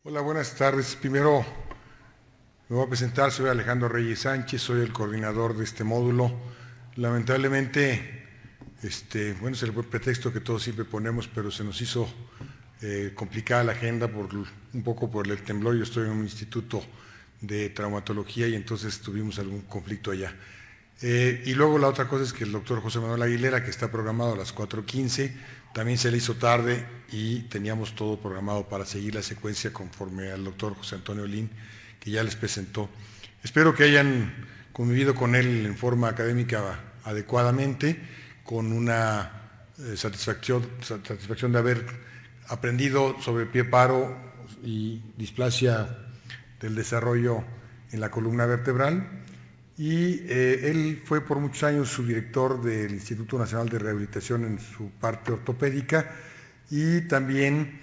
Hola, buenas tardes. Primero me voy a presentar, soy Alejandro Reyes Sánchez, soy el coordinador de este módulo. Lamentablemente, bueno, es el buen pretexto que todos siempre ponemos, pero se nos hizo complicada la agenda un poco por el temblor. Yo estoy en un instituto de traumatología y entonces tuvimos algún conflicto allá. Y luego la otra cosa es que el doctor José Manuel Aguilera, que está programado a las 4:15, también se le hizo tarde y teníamos todo programado para seguir la secuencia conforme al doctor José Antonio Lin, que ya les presentó. Espero que hayan convivido con él en forma académica adecuadamente, con una satisfacción de haber aprendido sobre pie paro y displasia del desarrollo en la columna vertebral. Y él fue por muchos años subdirector del Instituto Nacional de Rehabilitación en su parte ortopédica y también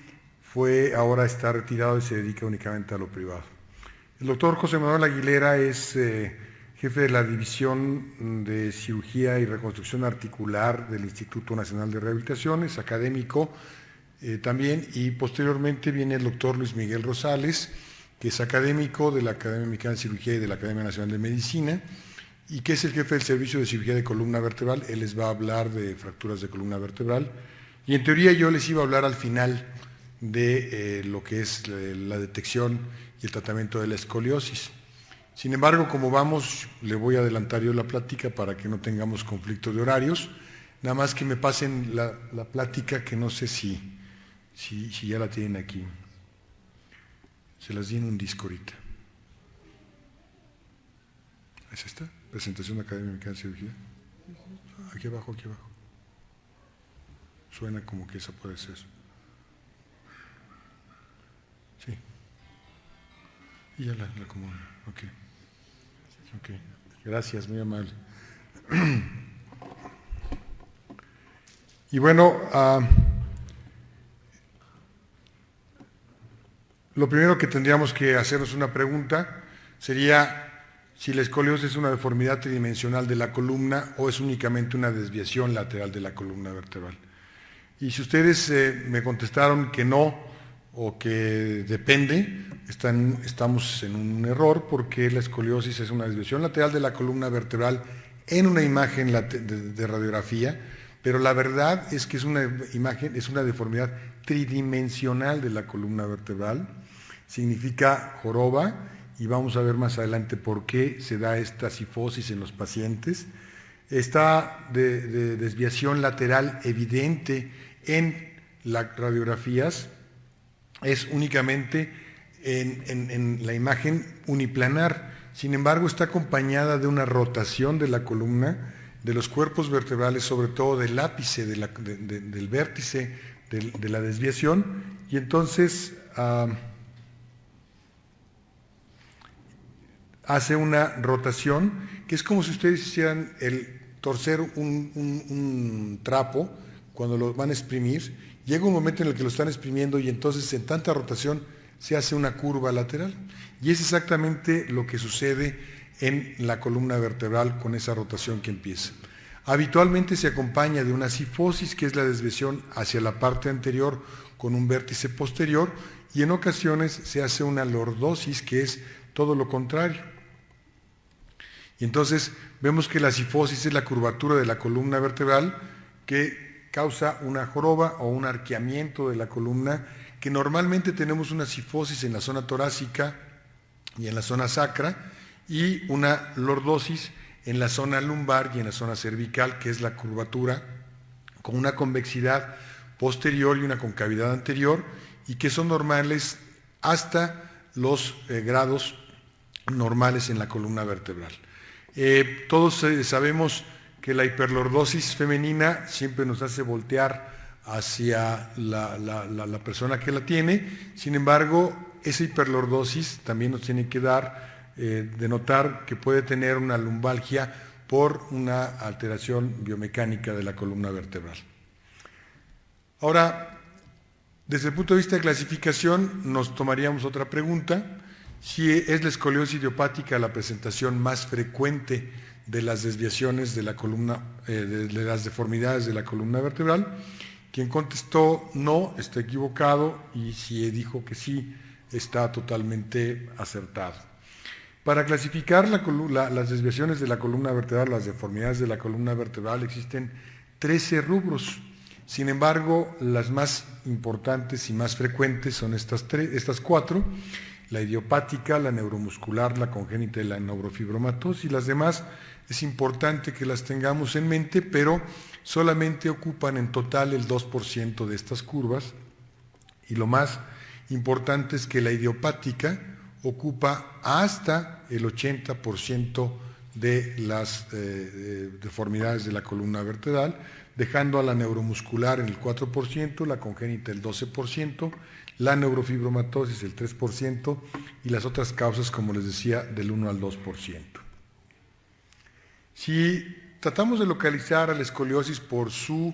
ahora está retirado y se dedica únicamente a lo privado. El doctor José Manuel Aguilera es jefe de la División de Cirugía y Reconstrucción Articular del Instituto Nacional de Rehabilitación, es académico también, y posteriormente viene el doctor Luis Miguel Rosales, que es académico de la Academia Mexicana de Cirugía y de la Academia Nacional de Medicina, y que es el jefe del servicio de cirugía de columna vertebral. Él les va a hablar de fracturas de columna vertebral, y en teoría yo les iba a hablar al final de lo que es la detección y el tratamiento de la escoliosis. Sin embargo, como vamos, le voy a adelantar yo la plática para que no tengamos conflicto de horarios. Nada más que me pasen la plática, que no sé si ya la tienen aquí. Se las di en un disco ahorita. ¿Es esta? Presentación de Academia Mexicana de Cirugía. Aquí abajo, aquí abajo. Suena como que esa puede ser. Sí. Y ya la acomodo. Ok. Gracias, muy amable. Y bueno, lo primero que tendríamos que hacernos una pregunta sería si la escoliosis es una deformidad tridimensional de la columna o es únicamente una desviación lateral de la columna vertebral. Y si ustedes me contestaron que no o que depende, estamos en un error, porque la escoliosis es una desviación lateral de la columna vertebral en una imagen de radiografía, pero la verdad es que es una deformidad tridimensional de la columna vertebral. Significa joroba, y vamos a ver más adelante por qué se da esta cifosis en los pacientes. Esta de desviación lateral evidente en las radiografías es únicamente en la imagen uniplanar. Sin embargo, está acompañada de una rotación de la columna, de los cuerpos vertebrales, sobre todo del ápice, del vértice de la desviación, y entonces hace una rotación que es como si ustedes hicieran torcer un trapo cuando lo van a exprimir. Llega un momento en el que lo están exprimiendo y entonces en tanta rotación se hace una curva lateral, y es exactamente lo que sucede en la columna vertebral con esa rotación que empieza. Habitualmente se acompaña de una cifosis, que es la desviación hacia la parte anterior con un vértice posterior, y en ocasiones se hace una lordosis, que es todo lo contrario. Y entonces vemos que la cifosis es la curvatura de la columna vertebral que causa una joroba o un arqueamiento de la columna, que normalmente tenemos una cifosis en la zona torácica y en la zona sacra, y una lordosis en la zona lumbar y en la zona cervical, que es la curvatura con una convexidad posterior y una concavidad anterior, y que son normales hasta los grados normales en la columna vertebral. Todos sabemos que la hiperlordosis femenina siempre nos hace voltear hacia la persona que la tiene. Sin embargo, esa hiperlordosis también nos tiene que denotar que puede tener una lumbalgia por una alteración biomecánica de la columna vertebral. Ahora, desde el punto de vista de clasificación, nos tomaríamos otra pregunta: si es la escoliosis idiopática la presentación más frecuente de las desviaciones de la columna, de las deformidades de la columna vertebral. Quien contestó no está equivocado, y si dijo que sí está totalmente acertado. Para clasificar las desviaciones de la columna vertebral, las deformidades de la columna vertebral, existen 13 rubros. Sin embargo, las más importantes y más frecuentes son estas 4, la idiopática, la neuromuscular, la congénita y la neurofibromatosis, y las demás es importante que las tengamos en mente, pero solamente ocupan en total el 2% de estas curvas, y lo más importante es que la idiopática ocupa hasta el 80% de las deformidades de la columna vertebral, dejando a la neuromuscular en el 4%, la congénita el 12%, la neurofibromatosis el 3% y las otras causas, como les decía, del 1 al 2%. Si tratamos de localizar a la escoliosis por su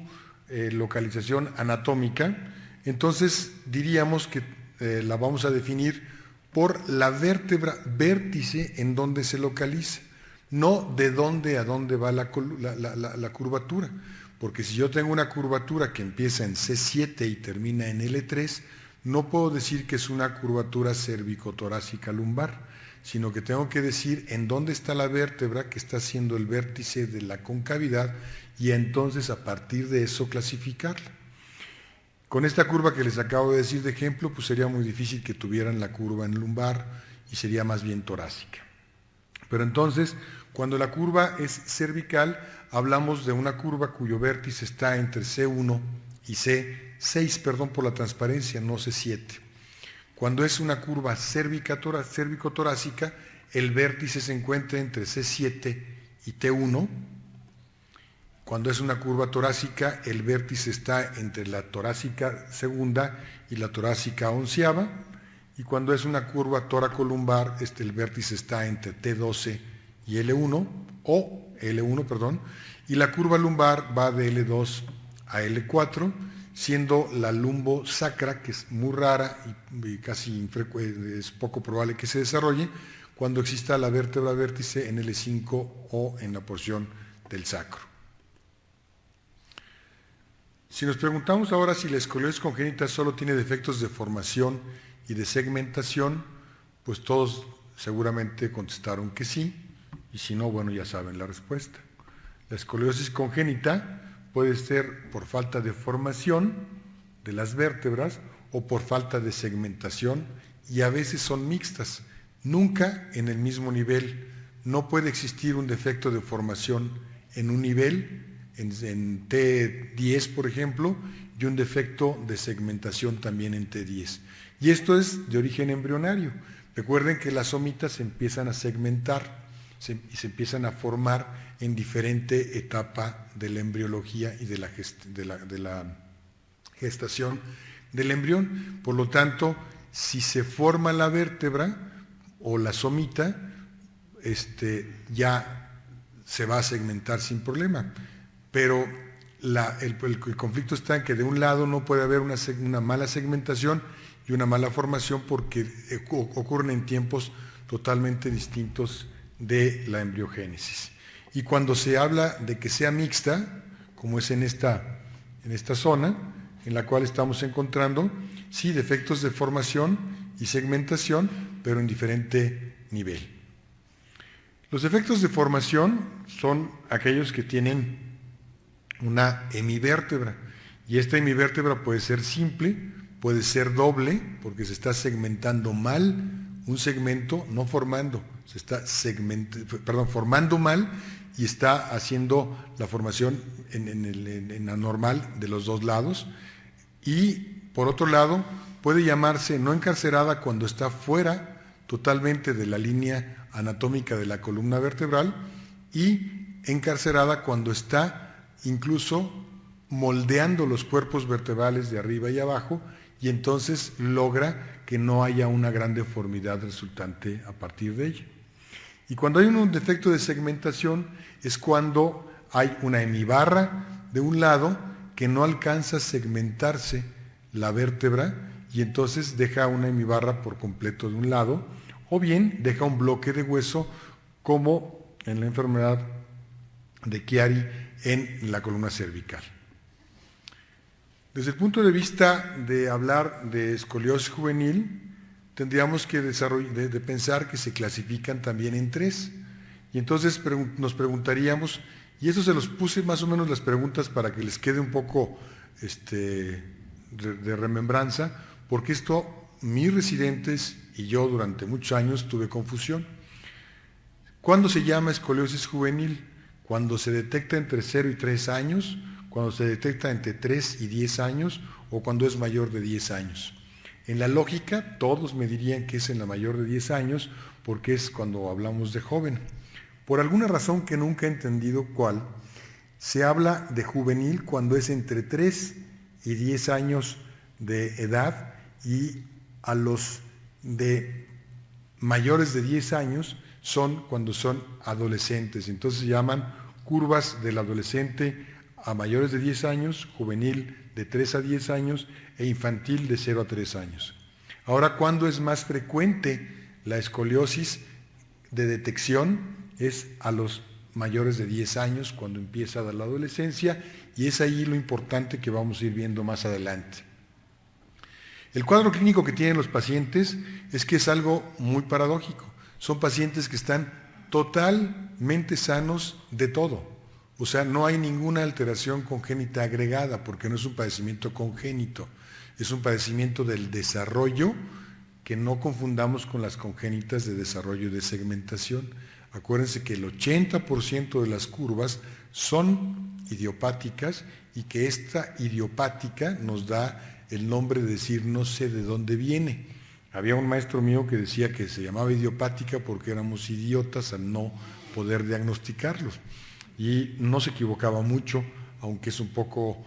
localización anatómica, entonces diríamos que la vamos a definir por la vértebra vértice en donde se localiza, no de dónde a dónde va la curvatura, porque si yo tengo una curvatura que empieza en C7 y termina en L3, no puedo decir que es una curvatura cérvico-torácica lumbar, sino que tengo que decir en dónde está la vértebra que está siendo el vértice de la concavidad y entonces a partir de eso clasificarla. Con esta curva que les acabo de decir de ejemplo, pues sería muy difícil que tuvieran la curva en lumbar y sería más bien torácica. Pero entonces, cuando la curva es cervical, hablamos de una curva cuyo vértice está entre C1 y C6, perdón por la transparencia, no C7. Cuando es una curva cérvico-torácica, el vértice se encuentra entre C7 y T1. Cuando es una curva torácica, el vértice está entre la torácica segunda y la torácica onceava. Y cuando es una curva toracolumbar, el vértice está entre T12 y L1, y la curva lumbar va de L2 a L4, siendo la lumbosacra, que es muy rara y casi infrecuente, es poco probable que se desarrolle, cuando exista la vértebra vértice en L5 o en la porción del sacro. Si nos preguntamos ahora si la escoliosis congénita solo tiene defectos de formación y de segmentación, pues todos seguramente contestaron que sí, y si no, bueno, ya saben la respuesta. La escoliosis congénita puede ser por falta de formación de las vértebras o por falta de segmentación, y a veces son mixtas, nunca en el mismo nivel. No puede existir un defecto de formación en un nivel, en T10 por ejemplo, y un defecto de segmentación también en T10. Y esto es de origen embrionario. Recuerden que las somitas se empiezan a segmentar y se empiezan a formar en diferente etapa de la embriología y de la gestación del embrión. Por lo tanto, si se forma la vértebra o la somita, ya se va a segmentar sin problema. Pero el conflicto está en que de un lado no puede haber una mala segmentación y una mala formación porque ocurren en tiempos totalmente distintos de la embriogénesis. Y cuando se habla de que sea mixta, como es en esta zona en la cual estamos encontrando, sí, defectos de formación y segmentación, pero en diferente nivel. Los defectos de formación son aquellos que tienen una hemivértebra, y esta hemivértebra puede ser simple, puede ser doble, porque se está segmentando mal un segmento, no formando, se está formando mal y está haciendo la formación en anormal de los dos lados. Y por otro lado, puede llamarse no encarcerada cuando está fuera totalmente de la línea anatómica de la columna vertebral, y encarcerada cuando está incluso moldeando los cuerpos vertebrales de arriba y abajo, y entonces logra que no haya una gran deformidad resultante a partir de ella. Y cuando hay un defecto de segmentación es cuando hay una hemibarra de un lado que no alcanza a segmentarse la vértebra y entonces deja una hemibarra por completo de un lado, o bien deja un bloque de hueso como en la enfermedad de Chiari en la columna cervical. Desde el punto de vista de hablar de escoliosis juvenil, tendríamos que de pensar que se clasifican también en 3. Y entonces nos preguntaríamos, y eso se los puse más o menos las preguntas para que les quede un poco de remembranza, porque esto mis residentes y yo durante muchos años tuve confusión. ¿Cuándo se llama escoliosis juvenil? Cuando se detecta entre 0 y 3 años, cuando se detecta entre 3 y 10 años o cuando es mayor de 10 años. En la lógica, todos me dirían que es en la mayor de 10 años porque es cuando hablamos de joven. Por alguna razón que nunca he entendido cuál, se habla de juvenil cuando es entre 3 y 10 años de edad y a los de mayores de 10 años son cuando son adolescentes. Entonces se llaman curvas del adolescente a mayores de 10 años, juvenil de 3 a 10 años e infantil de 0 a 3 años. Ahora, ¿cuándo es más frecuente la escoliosis de detección? Es a los mayores de 10 años, cuando empieza la adolescencia, y es ahí lo importante que vamos a ir viendo más adelante. El cuadro clínico que tienen los pacientes es que es algo muy paradójico. Son pacientes que están totalmente sanos de todo. O sea, no hay ninguna alteración congénita agregada, porque no es un padecimiento congénito, es un padecimiento del desarrollo que no confundamos con las congénitas de desarrollo y de segmentación. Acuérdense que el 80% de las curvas son idiopáticas y que esta idiopática nos da el nombre de decir no sé de dónde viene. Había un maestro mío que decía que se llamaba idiopática porque éramos idiotas al no poder diagnosticarlos. Y no se equivocaba mucho, aunque es un poco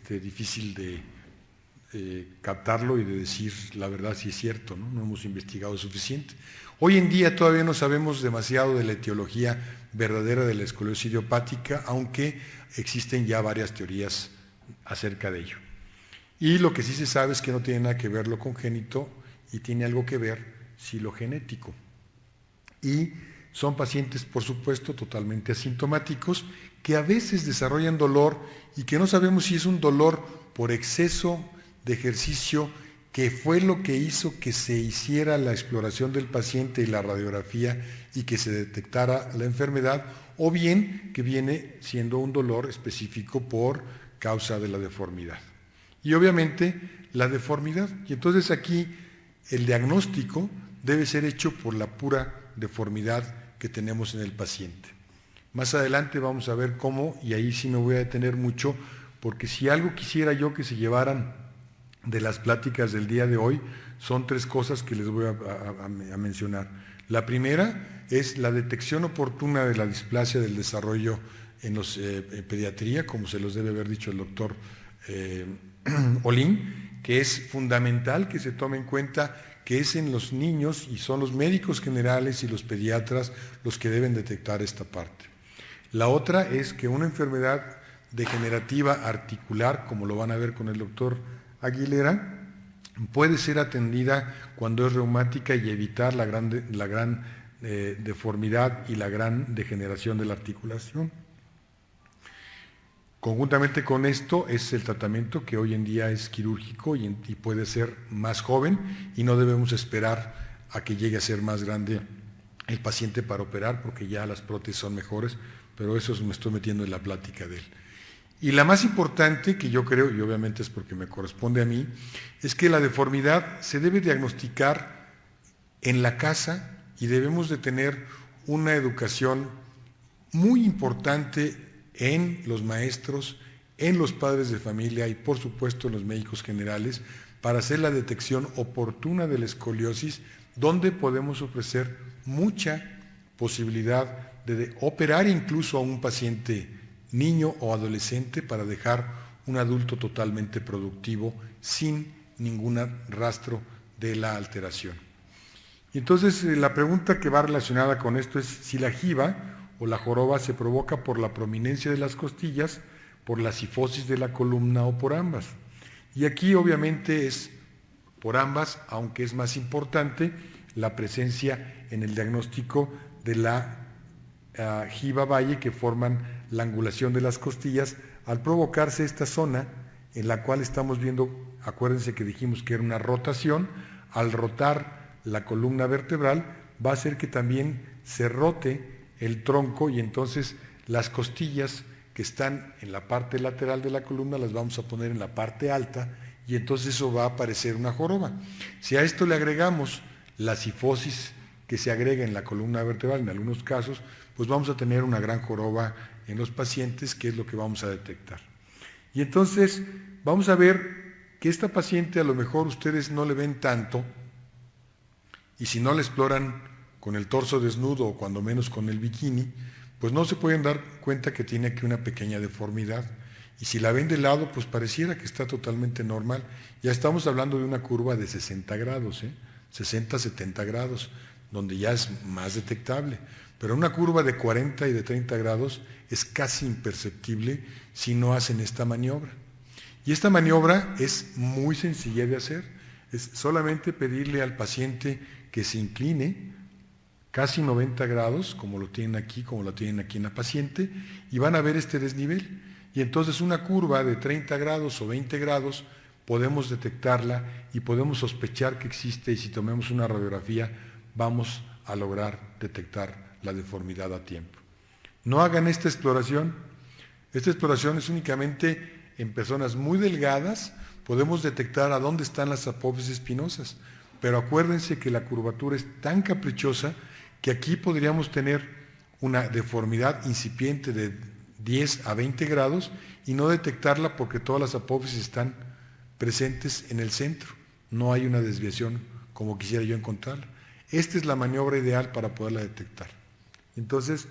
difícil de captarlo y de decir la verdad si es cierto, ¿no? No hemos investigado suficiente. Hoy en día todavía no sabemos demasiado de la etiología verdadera de la escoliosis idiopática, aunque existen ya varias teorías acerca de ello. Y lo que sí se sabe es que no tiene nada que ver lo congénito y tiene algo que ver sí lo genético. Y son pacientes, por supuesto, totalmente asintomáticos, que a veces desarrollan dolor y que no sabemos si es un dolor por exceso de ejercicio, que fue lo que hizo que se hiciera la exploración del paciente y la radiografía y que se detectara la enfermedad, o bien que viene siendo un dolor específico por causa de la deformidad. Y obviamente la deformidad. Y entonces aquí el diagnóstico debe ser hecho por la pura deformidad que tenemos en el paciente. Más adelante vamos a ver cómo, y ahí sí me voy a detener mucho, porque si algo quisiera yo que se llevaran de las pláticas del día de hoy, son 3 cosas que les voy a mencionar. La primera es la detección oportuna de la displasia del desarrollo en pediatría, como se los debe haber dicho el doctor Olin, que es fundamental que se tome en cuenta que es en los niños y son los médicos generales y los pediatras los que deben detectar esta parte. La otra es que una enfermedad degenerativa articular, como lo van a ver con el doctor Aguilera, puede ser atendida cuando es reumática y evitar la gran deformidad y la gran degeneración de la articulación. Conjuntamente con esto es el tratamiento que hoy en día es quirúrgico y puede ser más joven y no debemos esperar a que llegue a ser más grande el paciente para operar porque ya las prótesis son mejores, pero eso me estoy metiendo en la plática de él. Y la más importante, que yo creo, y obviamente es porque me corresponde a mí, es que la deformidad se debe diagnosticar en la casa y debemos de tener una educación muy importante en los maestros, en los padres de familia y por supuesto en los médicos generales para hacer la detección oportuna de la escoliosis, donde podemos ofrecer mucha posibilidad de operar incluso a un paciente niño o adolescente para dejar un adulto totalmente productivo sin ningún rastro de la alteración. Y entonces la pregunta que va relacionada con esto es si la jiba o la joroba se provoca por la prominencia de las costillas, por la cifosis de la columna o por ambas. Y aquí obviamente es por ambas, aunque es más importante la presencia en el diagnóstico de la jiba valle que forman la angulación de las costillas al provocarse esta zona en la cual estamos viendo, acuérdense que dijimos que era una rotación, al rotar la columna vertebral, va a hacer que también se rote el tronco y entonces las costillas que están en la parte lateral de la columna las vamos a poner en la parte alta y entonces eso va a parecer una joroba. Si a esto le agregamos la cifosis que se agrega en la columna vertebral en algunos casos, pues vamos a tener una gran joroba en los pacientes, que es lo que vamos a detectar. Y entonces vamos a ver que esta paciente a lo mejor ustedes no le ven tanto, y si no la exploran con el torso desnudo o cuando menos con el bikini, pues no se pueden dar cuenta que tiene aquí una pequeña deformidad. Y si la ven de lado, pues pareciera que está totalmente normal. Ya estamos hablando de una curva de 60 grados, 60, 70 grados, donde ya es más detectable. Pero una curva de 40 y de 30 grados es casi imperceptible si no hacen esta maniobra. Y esta maniobra es muy sencilla de hacer. Es solamente pedirle al paciente que se incline casi 90 grados, como lo tienen aquí, como lo tienen aquí en la paciente, y van a ver este desnivel. Y entonces una curva de 30 grados o 20 grados podemos detectarla y podemos sospechar que existe, y si tomamos una radiografía vamos a lograr detectar la deformidad a tiempo. No hagan esta exploración. Esta exploración es únicamente en personas muy delgadas, podemos detectar a dónde están las apófisis espinosas, pero acuérdense que la curvatura es tan caprichosa que aquí podríamos tener una deformidad incipiente de 10 a 20 grados y no detectarla porque todas las apófisis están presentes en el centro. No hay una desviación como quisiera yo encontrarla. Esta es la maniobra ideal para poderla detectar. Entonces,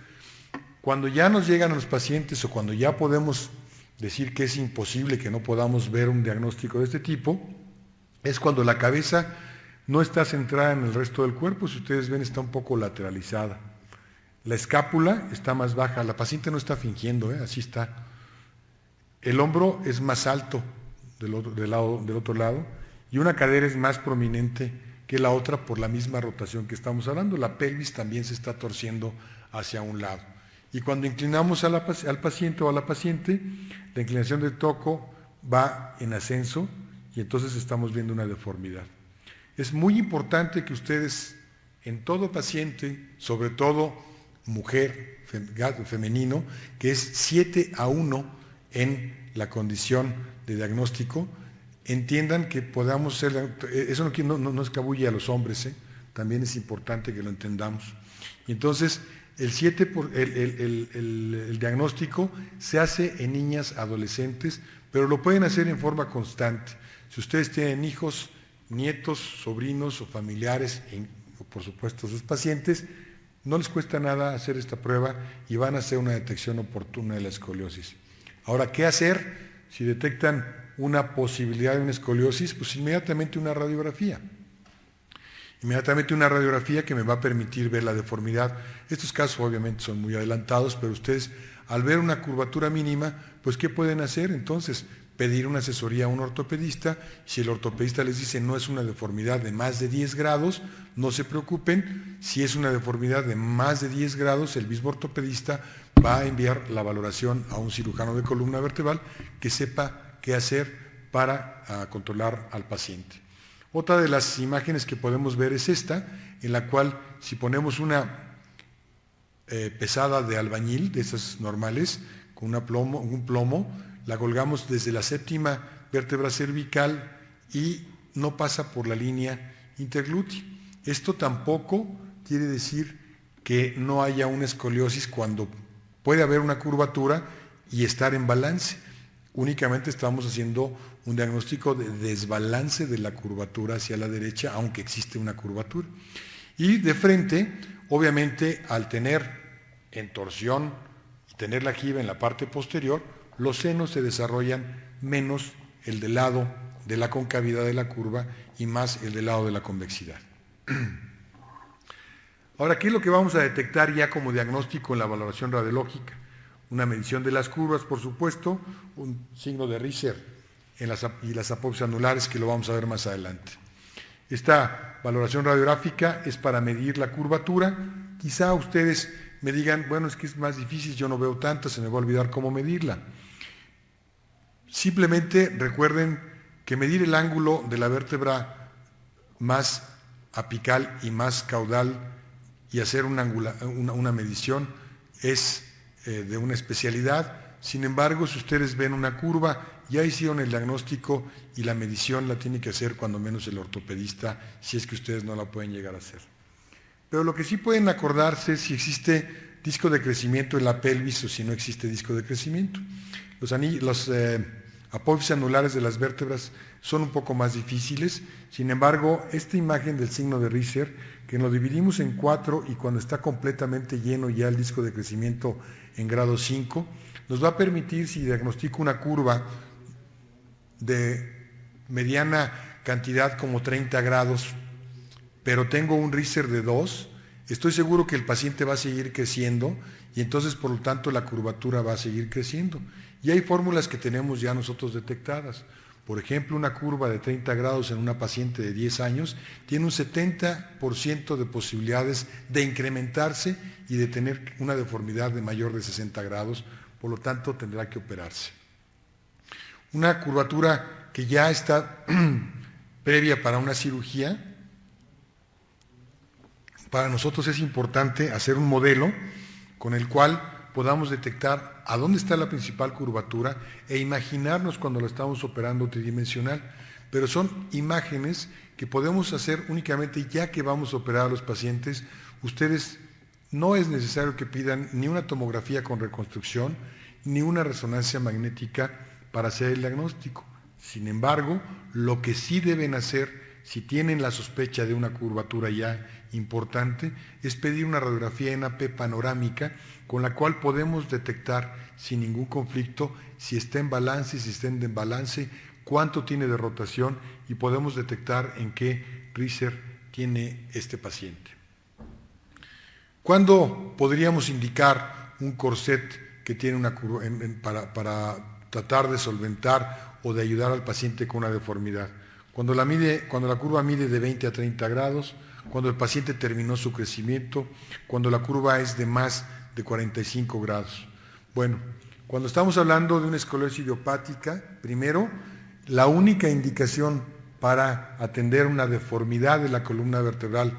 cuando ya nos llegan a los pacientes o cuando ya podemos decir que es imposible que no podamos ver un diagnóstico de este tipo, es cuando la cabeza no está centrada en el resto del cuerpo. Si ustedes ven, está un poco lateralizada. La escápula está más baja, la paciente no está fingiendo, así está. El hombro es más alto del otro lado y una cadera es más prominente que la otra por la misma rotación que estamos hablando. La pelvis también se está torciendo hacia un lado. Y cuando inclinamos al paciente o a la paciente, la inclinación del toco va en ascenso y entonces estamos viendo una deformidad. Es muy importante que ustedes, en todo paciente, sobre todo mujer, femenino, que es 7-1 en la condición de diagnóstico, entiendan que podamos ser, eso no escabulle a los hombres, también es importante que lo entendamos. Y entonces, el diagnóstico se hace en niñas adolescentes, pero lo pueden hacer en forma constante. Si ustedes tienen hijos, nietos, sobrinos o familiares, o por supuesto sus pacientes, no les cuesta nada hacer esta prueba y van a hacer una detección oportuna de la escoliosis. Ahora, ¿qué hacer si detectan una posibilidad de una escoliosis? Pues inmediatamente una radiografía. Inmediatamente una radiografía que me va a permitir ver la deformidad. Estos casos obviamente son muy adelantados, pero ustedes al ver una curvatura mínima, pues ¿qué pueden hacer? Entonces, pedir una asesoría a un ortopedista. Si el ortopedista les dice no es una deformidad de más de 10 grados, no se preocupen. Si es una deformidad de más de 10 grados, el mismo ortopedista va a enviar la valoración a un cirujano de columna vertebral que sepa qué hacer para controlar al paciente. Otra de las imágenes que podemos ver es esta, en la cual si ponemos una pesada de albañil, de esas normales, con un plomo, la colgamos desde la séptima vértebra cervical y no pasa por la línea interglútea. Esto tampoco quiere decir que no haya una escoliosis cuando puede haber una curvatura y estar en balance. Únicamente estamos haciendo un diagnóstico de desbalance de la curvatura hacia la derecha, aunque existe una curvatura. Y de frente, obviamente, al tener en torsión y tener la jiba en la parte posterior, los senos se desarrollan menos el del lado de la concavidad de la curva y más el del lado de la convexidad. Ahora, ¿qué es lo que vamos a detectar ya como diagnóstico en la valoración radiológica? Una medición de las curvas, por supuesto, un signo de Richter y las apófisis anulares, que lo vamos a ver más adelante. Esta valoración radiográfica es para medir la curvatura. Quizá ustedes me digan, bueno, es que es más difícil, yo no veo tanto, se me va a olvidar cómo medirla. Simplemente recuerden que medir el ángulo de la vértebra más apical y más caudal y hacer una medición es de una especialidad. Sin embargo, si ustedes ven una curva, ya hicieron el diagnóstico y la medición la tiene que hacer cuando menos el ortopedista, si es que ustedes no la pueden llegar a hacer. Pero lo que sí pueden acordarse es si existe disco de crecimiento en la pelvis o si no existe disco de crecimiento. Los apófisis anulares de las vértebras son un poco más difíciles. Sin embargo, esta imagen del signo de Richter, que lo dividimos en 4 y cuando está completamente lleno ya el disco de crecimiento en grado 5, nos va a permitir, si diagnostico una curva de mediana cantidad como 30 grados, pero tengo un Richter de 2, estoy seguro que el paciente va a seguir creciendo y entonces por lo tanto la curvatura va a seguir creciendo. Y hay fórmulas que tenemos ya nosotros detectadas. Por ejemplo, una curva de 30 grados en una paciente de 10 años tiene un 70% de posibilidades de incrementarse y de tener una deformidad de mayor de 60 grados, por lo tanto tendrá que operarse. Una curvatura que ya está previa para una cirugía, para nosotros es importante hacer un modelo con el cual podamos detectar a dónde está la principal curvatura e imaginarnos cuando lo estamos operando tridimensional. Pero son imágenes que podemos hacer únicamente ya que vamos a operar a los pacientes. Ustedes no es necesario que pidan ni una tomografía con reconstrucción ni una resonancia magnética para hacer el diagnóstico. Sin embargo, lo que sí deben hacer si tienen la sospecha de una curvatura ya importante, es pedir una radiografía en AP panorámica con la cual podemos detectar sin ningún conflicto si está en balance, si está en desbalance, cuánto tiene de rotación y podemos detectar en qué Richter tiene este paciente. ¿Cuándo podríamos indicar un corset que tiene una curva para tratar de solventar o de ayudar al paciente con una deformidad? Cuando la curva mide de 20 a 30 grados, cuando el paciente terminó su crecimiento, cuando la curva es de más de 45 grados. Bueno, cuando estamos hablando de una escoliosis idiopática, primero, la única indicación para atender una deformidad de la columna vertebral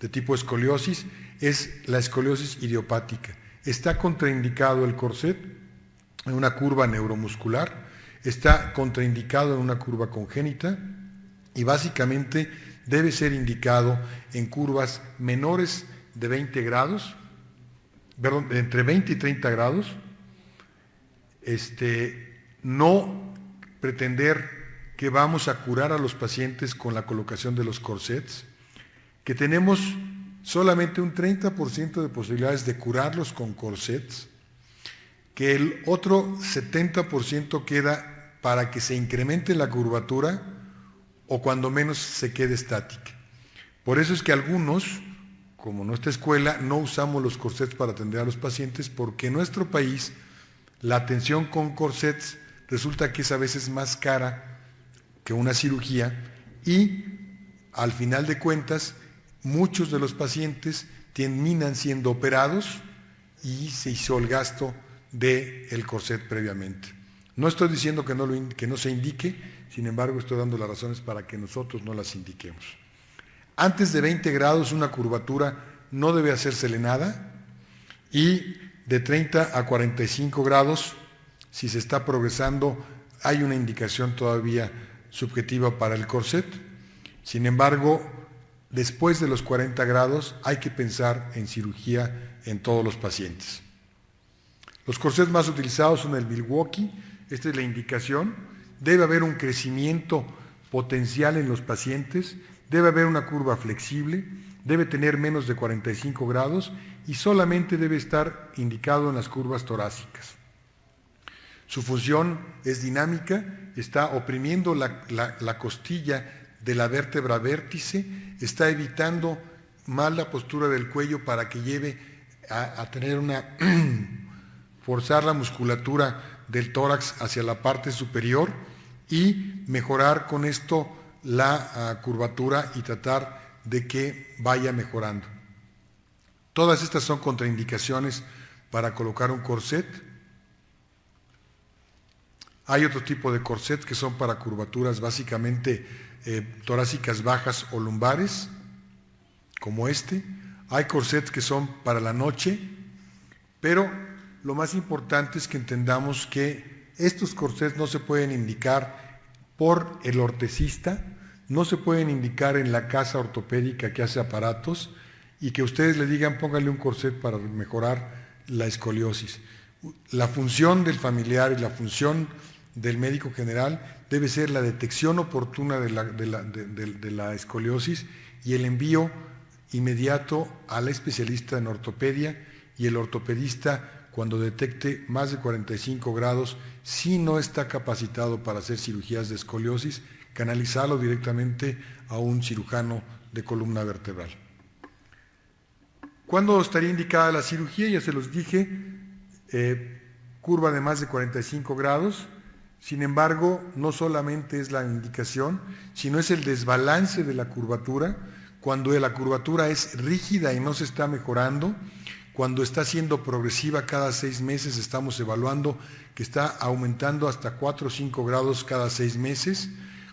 de tipo escoliosis es la escoliosis idiopática. Está contraindicado el corset en una curva neuromuscular, está contraindicado en una curva congénita y básicamente debe ser indicado en curvas menores de 20 grados, perdón, entre 20 y 30 grados, no pretender que vamos a curar a los pacientes con la colocación de los corsets, que tenemos solamente un 30% de posibilidades de curarlos con corsets, que el otro 70% queda para que se incremente la curvatura o cuando menos se quede estática. Por eso es que algunos, como nuestra escuela, no usamos los corsets para atender a los pacientes porque en nuestro país la atención con corsets resulta que es a veces más cara que una cirugía y al final de cuentas muchos de los pacientes terminan siendo operados y se hizo el gasto del corset previamente. No estoy diciendo que no se indique, sin embargo estoy dando las razones para que nosotros no las indiquemos. Antes de 20 grados una curvatura no debe hacérsele nada y de 30 a 45 grados, si se está progresando, hay una indicación todavía subjetiva para el corset. Sin embargo, después de los 40 grados hay que pensar en cirugía en todos los pacientes. Los corsets más utilizados son el Milwaukee. Esta es la indicación. Debe haber un crecimiento potencial en los pacientes, debe haber una curva flexible, debe tener menos de 45 grados y solamente debe estar indicado en las curvas torácicas. Su función es dinámica, está oprimiendo la costilla de la vértebra vértice, está evitando mal la postura del cuello para que lleve a tener forzar la musculatura del tórax hacia la parte superior y mejorar con esto la curvatura y tratar de que vaya mejorando. Todas estas son contraindicaciones para colocar un corset. Hay otro tipo de corsets que son para curvaturas básicamente torácicas bajas o lumbares, como este. Hay corsets que son para la noche, pero lo más importante es que entendamos que estos corsets no se pueden indicar por el ortesista, no se pueden indicar en la casa ortopédica que hace aparatos y que ustedes le digan póngale un corset para mejorar la escoliosis. La función del familiar y la función del médico general debe ser la detección oportuna de la escoliosis y el envío inmediato al especialista en ortopedia, y el ortopedista, cuando detecte más de 45 grados, si no está capacitado para hacer cirugías de escoliosis, canalizarlo directamente a un cirujano de columna vertebral. ¿Cuándo estaría indicada la cirugía? Ya se los dije, curva de más de 45 grados. Sin embargo, no solamente es la indicación, sino es el desbalance de la curvatura. Cuando la curvatura es rígida y no se está mejorando, cuando está siendo progresiva cada 6 meses, estamos evaluando que está aumentando hasta 4 o 5 grados cada 6 meses.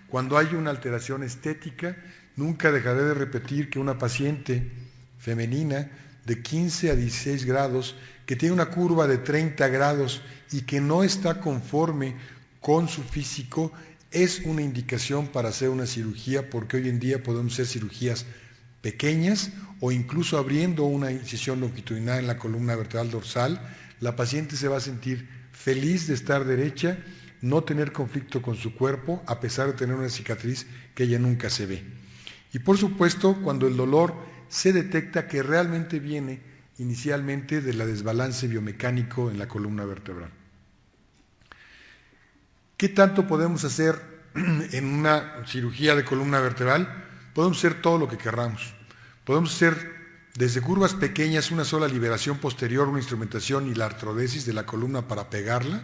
Cuando hay una alteración estética, nunca dejaré de repetir que una paciente femenina de 15 a 16 grados, que tiene una curva de 30 grados y que no está conforme con su físico, es una indicación para hacer una cirugía, porque hoy en día podemos hacer cirugías pequeñas o incluso abriendo una incisión longitudinal en la columna vertebral dorsal. La paciente se va a sentir feliz de estar derecha, no tener conflicto con su cuerpo, a pesar de tener una cicatriz que ella nunca se ve. Y por supuesto, cuando el dolor se detecta que realmente viene inicialmente del desbalance biomecánico en la columna vertebral. ¿Qué tanto podemos hacer en una cirugía de columna vertebral? Podemos hacer todo lo que querramos. Podemos hacer desde curvas pequeñas, una sola liberación posterior, una instrumentación y la artrodesis de la columna para pegarla,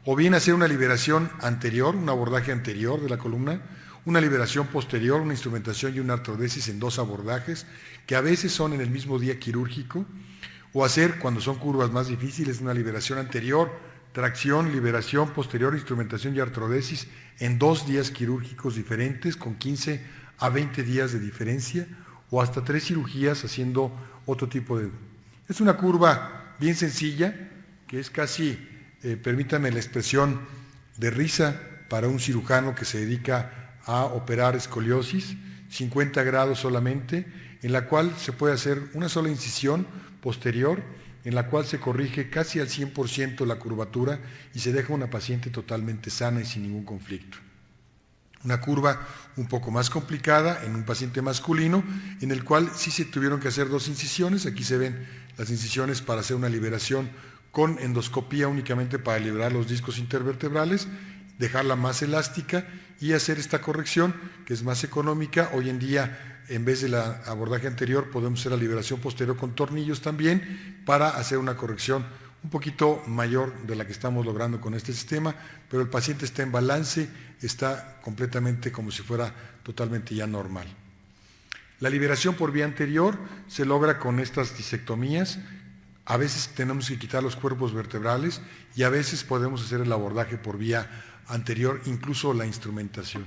o bien hacer una liberación anterior, un abordaje anterior de la columna, una liberación posterior, una instrumentación y una artrodesis en 2 abordajes, que a veces son en el mismo día quirúrgico, o hacer, cuando son curvas más difíciles, una liberación anterior, tracción, liberación posterior, instrumentación y artrodesis en 2 días quirúrgicos diferentes, con 15 a 20 días de diferencia, o hasta 3 cirugías haciendo otro tipo de... Es una curva bien sencilla, que es casi, permítanme la expresión, de risa para un cirujano que se dedica a operar escoliosis, 50 grados solamente, en la cual se puede hacer una sola incisión posterior, en la cual se corrige casi al 100% la curvatura y se deja una paciente totalmente sana y sin ningún conflicto. Una curva un poco más complicada en un paciente masculino, en el cual sí se tuvieron que hacer 2 incisiones. Aquí se ven las incisiones para hacer una liberación con endoscopía únicamente para liberar los discos intervertebrales, dejarla más elástica y hacer esta corrección, que es más económica. Hoy en día, en vez del abordaje anterior, podemos hacer la liberación posterior con tornillos también para hacer una corrección un poquito mayor de la que estamos logrando con este sistema, pero el paciente está en balance, está completamente como si fuera totalmente ya normal. La liberación por vía anterior se logra con estas disectomías. A veces tenemos que quitar los cuerpos vertebrales y a veces podemos hacer el abordaje por vía anterior, incluso la instrumentación.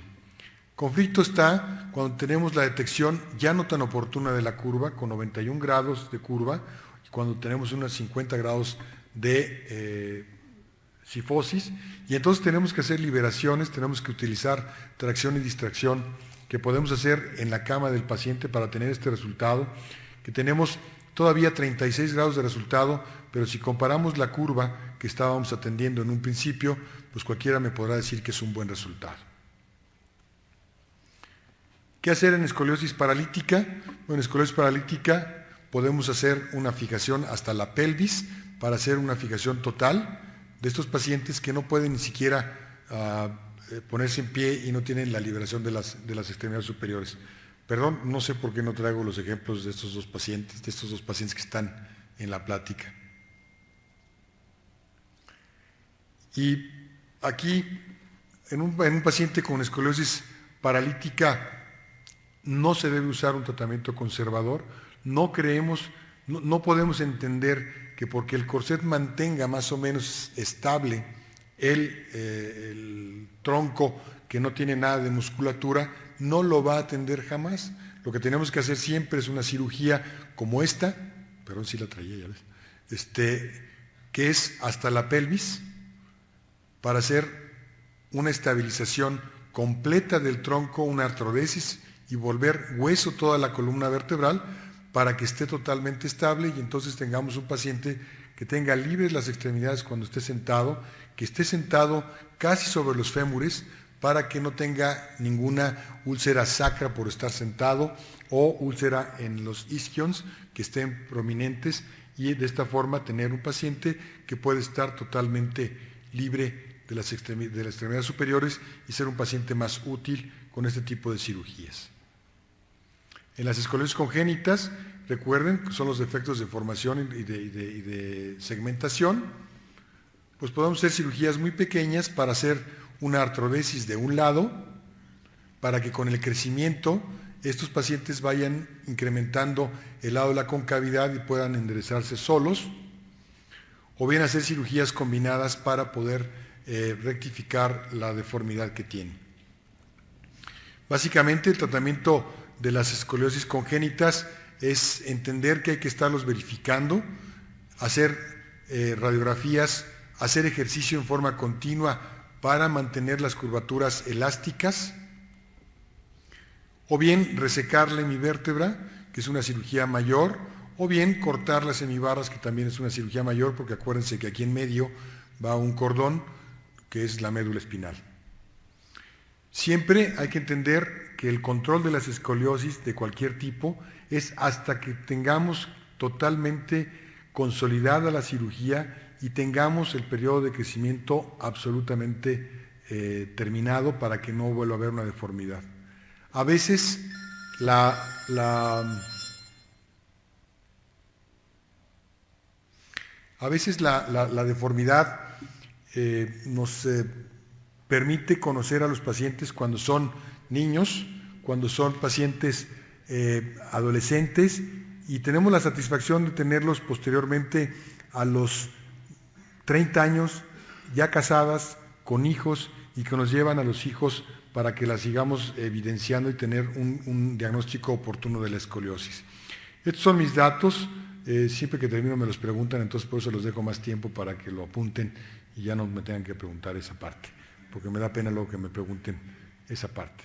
Conflicto está cuando tenemos la detección ya no tan oportuna de la curva, con 91 grados de curva, cuando tenemos unos 50 grados de cifosis, y entonces tenemos que hacer liberaciones, tenemos que utilizar tracción y distracción, que podemos hacer en la cama del paciente para tener este resultado, que tenemos todavía 36 grados de resultado, pero si comparamos la curva que estábamos atendiendo en un principio, pues cualquiera me podrá decir que es un buen resultado. ¿Qué hacer en escoliosis paralítica? Bueno, en escoliosis paralítica podemos hacer una fijación hasta la pelvis para hacer una fijación total de estos pacientes que no pueden ni siquiera ponerse en pie y no tienen la liberación de las extremidades superiores. Perdón, no sé por qué no traigo los ejemplos de estos 2 pacientes, que están en la plática. Y aquí, en un paciente con escoliosis paralítica, no se debe usar un tratamiento conservador. No podemos entender que porque el corset mantenga más o menos estable el tronco que no tiene nada de musculatura, no lo va a atender jamás. Lo que tenemos que hacer siempre es una cirugía como esta, perdón si la traía, ya ves, que es hasta la pelvis, para hacer una estabilización completa del tronco, una artrodesis, y volver hueso toda la columna vertebral para que esté totalmente estable y entonces tengamos un paciente que tenga libres las extremidades cuando esté sentado, que esté sentado casi sobre los fémures para que no tenga ninguna úlcera sacra por estar sentado o úlcera en los isquions que estén prominentes, y de esta forma tener un paciente que puede estar totalmente libre de las extremidades superiores y ser un paciente más útil con este tipo de cirugías. En las escoliosis congénitas, recuerden que son los defectos de formación y de segmentación, pues podemos hacer cirugías muy pequeñas para hacer una artrodesis de un lado, para que con el crecimiento estos pacientes vayan incrementando el lado de la concavidad y puedan enderezarse solos, o bien hacer cirugías combinadas para poder rectificar la deformidad que tienen. Básicamente el tratamiento de las escoliosis congénitas es entender que hay que estarlos verificando, hacer radiografías, hacer ejercicio en forma continua para mantener las curvaturas elásticas, o bien resecar la hemivértebra, que es una cirugía mayor, o bien cortar las hemibarras, que también es una cirugía mayor, porque acuérdense que aquí en medio va un cordón, que es la médula espinal. Siempre hay que entender que el control de las escoliosis de cualquier tipo es hasta que tengamos totalmente consolidada la cirugía y tengamos el periodo de crecimiento absolutamente terminado para que no vuelva a haber una deformidad. A veces la deformidad nos permite conocer a los pacientes cuando son niños, cuando son pacientes adolescentes, y tenemos la satisfacción de tenerlos posteriormente a los 30 años, ya casadas, con hijos, y que nos llevan a los hijos para que las sigamos evidenciando y tener un diagnóstico oportuno de la escoliosis. Estos son mis datos, siempre que termino me los preguntan, entonces por eso los dejo más tiempo para que lo apunten y ya no me tengan que preguntar esa parte, porque me da pena luego que me pregunten esa parte.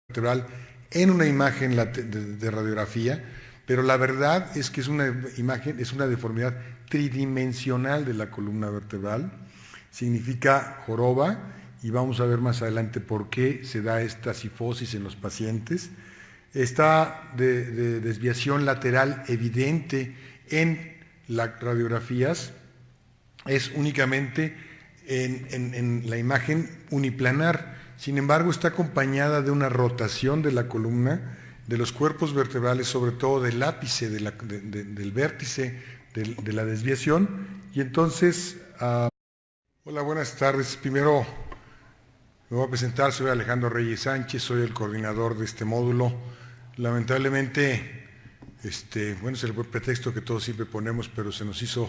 Vertebral en una imagen de radiografía, pero la verdad es que es una imagen, es una deformidad tridimensional de la columna vertebral, significa joroba, y vamos a ver más adelante por qué se da esta cifosis en los pacientes. Esta de desviación lateral evidente en las radiografías es únicamente en la imagen uniplanar. Sin embargo, está acompañada de una rotación de la columna, de los cuerpos vertebrales, sobre todo del ápice, del vértice de la desviación. Y entonces, hola, buenas tardes. Primero me voy a presentar, soy Alejandro Reyes Sánchez, soy el coordinador de este módulo. Lamentablemente, bueno, es el pretexto que todos siempre ponemos, pero se nos hizo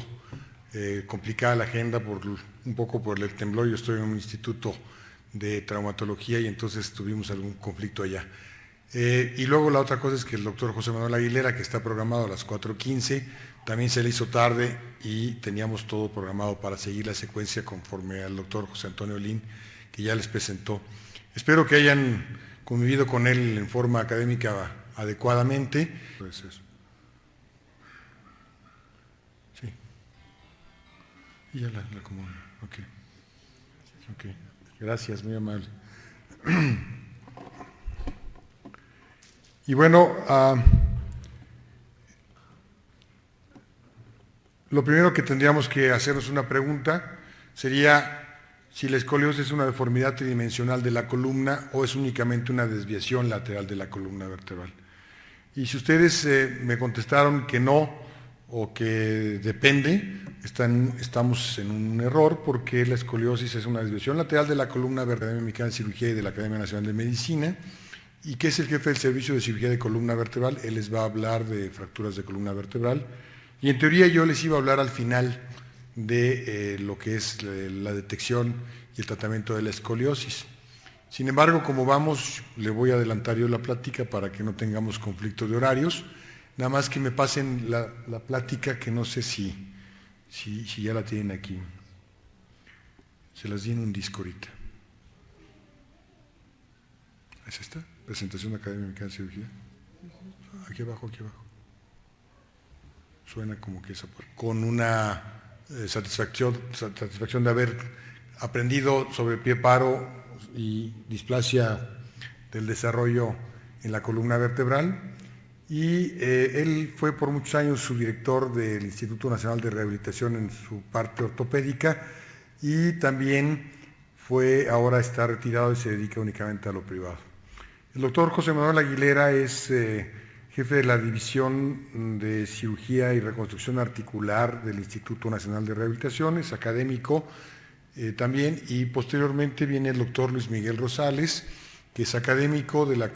complicada la agenda un poco por el temblor. Yo estoy en un instituto de traumatología y entonces tuvimos algún conflicto allá. Y luego la otra cosa es que el doctor José Manuel Aguilera, que está programado a las 4:15, también se le hizo tarde y teníamos todo programado para seguir la secuencia conforme al doctor José Antonio Lin, que ya les presentó. Espero que hayan convivido con él en forma académica adecuadamente. Pues eso. Sí. Y ya la acomodo. Ok. Gracias, muy amable. Y bueno, lo primero que tendríamos que hacernos una pregunta sería si la escoliosis es una deformidad tridimensional de la columna o es únicamente una desviación lateral de la columna vertebral. Y si ustedes me contestaron que no o que depende, estamos en un error, porque la escoliosis es una desviación lateral de la columna vertebral mexicana de cirugía y de la Academia Nacional de Medicina, y que es el jefe del servicio de cirugía de columna vertebral. Él les va a hablar de fracturas de columna vertebral, y en teoría yo les iba a hablar al final de lo que es la detección y el tratamiento de la escoliosis. Sin embargo, como vamos, le voy a adelantar yo la plática para que no tengamos conflicto de horarios. Nada más que me pasen la plática, que no sé si ya la tienen aquí. Se las di en un disco ahorita. ¿Es esta? Presentación académica de cirugía. Aquí abajo, aquí abajo. Suena como que esa parte. Con una satisfacción de haber aprendido sobre pie paro y displasia del desarrollo en la columna vertebral. Y él fue por muchos años subdirector del Instituto Nacional de Rehabilitación en su parte ortopédica, y también ahora está retirado y se dedica únicamente a lo privado. El doctor José Manuel Aguilera es jefe de la División de Cirugía y Reconstrucción Articular del Instituto Nacional de Rehabilitación, es académico también, y posteriormente viene el doctor Luis Miguel Rosales, que es académico de la